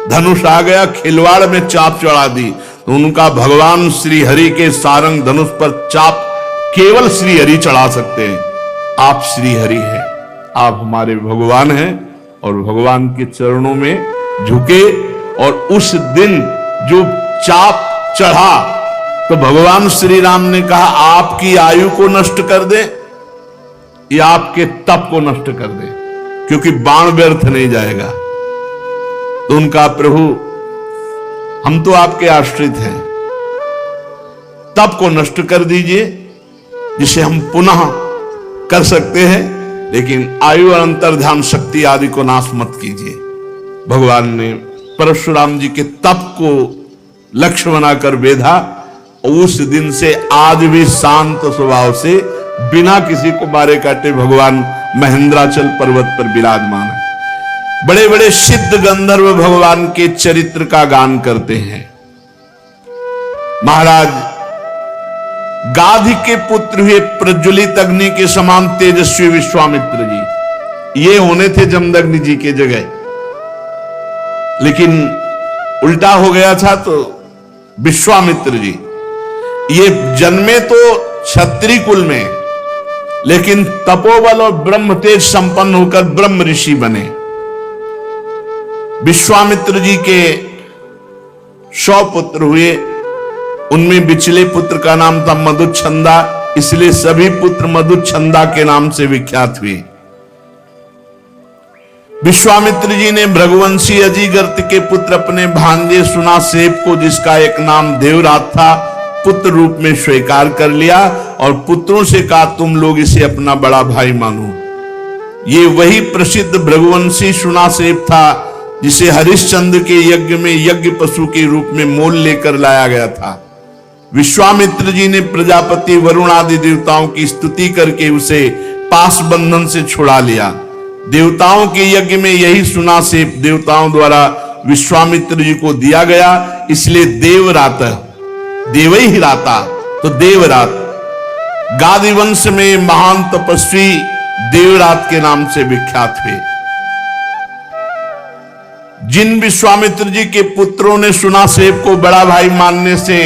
धनुष आ गया, खिलवाड़ में चाप चढ़ा दी। तो उनका भगवान श्री हरि के सारंग धनुष पर चाप केवल श्री हरि चढ़ा सकते हैं। आप श्री हरि हैं, आप हमारे भगवान हैं, और भगवान के चरणों में झुके। और उस दिन जो चाप चढ़ा तो भगवान श्री राम ने कहा, आपकी आयु को नष्ट कर दे या आपके तप को नष्ट कर दे, क्योंकि बाण व्यर्थ नहीं जाएगा। तो उनका, प्रभु हम तो आपके आश्रित हैं, तप को नष्ट कर दीजिए जिसे हम पुनः कर सकते हैं, लेकिन आयु और अंतर्ध्यान शक्ति आदि को नाश मत कीजिए। भगवान ने परशुराम जी के तप को लक्ष्य बनाकर बेधा, और उस दिन से आज भी शांत स्वभाव से बिना किसी को मारे काटे भगवान महेंद्राचल पर्वत पर विराजमान है। बड़े बड़े सिद्ध गंधर्व भगवान के चरित्र का गान करते हैं। महाराज गाधी के पुत्र हुए प्रज्वलित अग्नि के समान तेजस्वी विश्वामित्र जी, ये होने थे जमदग्नि जी के जगह, लेकिन उल्टा हो गया था। तो विश्वामित्र जी ये जन्मे तो क्षत्रिय कुल में, लेकिन तपोबल और ब्रह्म तेज संपन्न होकर ब्रह्म ऋषि बने। विश्वामित्र जी के 100 पुत्र हुए, उनमें बिचले पुत्र का नाम था मधुच्छंदा, इसलिए सभी पुत्र मधुच्छंदा के नाम से विख्यात हुए। विश्वामित्र जी ने भृगुवंशी अजिगर्त के पुत्र अपने भांजे सुनासेप को, जिसका एक नाम देवरात था, पुत्र रूप में स्वीकार कर लिया और पुत्रों से कहा तुम लोग इसे अपना बड़ा भाई मानो। ये वही प्रसिद्ध भृगुवंशी सुनासेप था जिसे हरिश्चंद्र के यज्ञ में यज्ञ पशु के रूप में मोल लेकर लाया गया था। विश्वामित्र जी ने प्रजापति वरुण आदि देवताओं की स्तुति करके उसे पास बंधन से छुड़ा लिया। देवताओं के यज्ञ में यही सुनासेप देवताओं द्वारा विश्वामित्र जी को दिया गया, इसलिए देवरात, देवई ही राता, तो देवरात। गादी वंश में महान तपस्वी देवरात के नाम से विख्यात हुए। जिन विश्वामित्र जी के पुत्रों ने सुनासेप को बड़ा भाई मानने से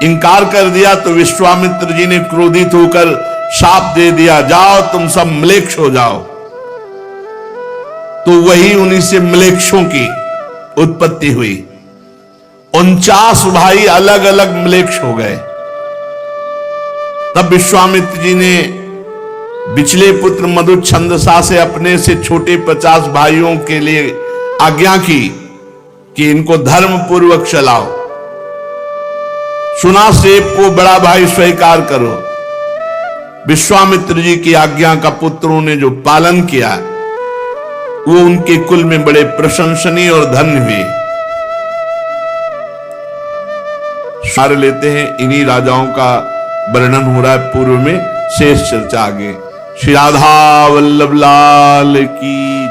इनकार कर दिया, तो विश्वामित्र जी ने क्रोधित होकर शाप दे दिया, जाओ तुम सब म्लेच्छ हो जाओ। तो वही उन्हीं से म्लेच्छों की उत्पत्ति हुई। 49 भाई अलग अलग म्लेच्छ हो गए। तब विश्वामित्र जी ने बिचले पुत्र मधुच्छंदसा से अपने से छोटे 50 भाइयों के लिए आज्ञा की कि इनको धर्म पूर्वक चलाओ, सुनासेप को बड़ा भाई स्वीकार करो। विश्वामित्र जी की आज्ञा का पुत्रों ने जो पालन किया, वो उनके कुल में बड़े प्रशंसनीय और धन्य हुए। सारे लेते हैं, इन्हीं राजाओं का वर्णन हो रहा है पूर्व में, शेष चर्चा आगे। श्री राधा वल्लभ लाल की।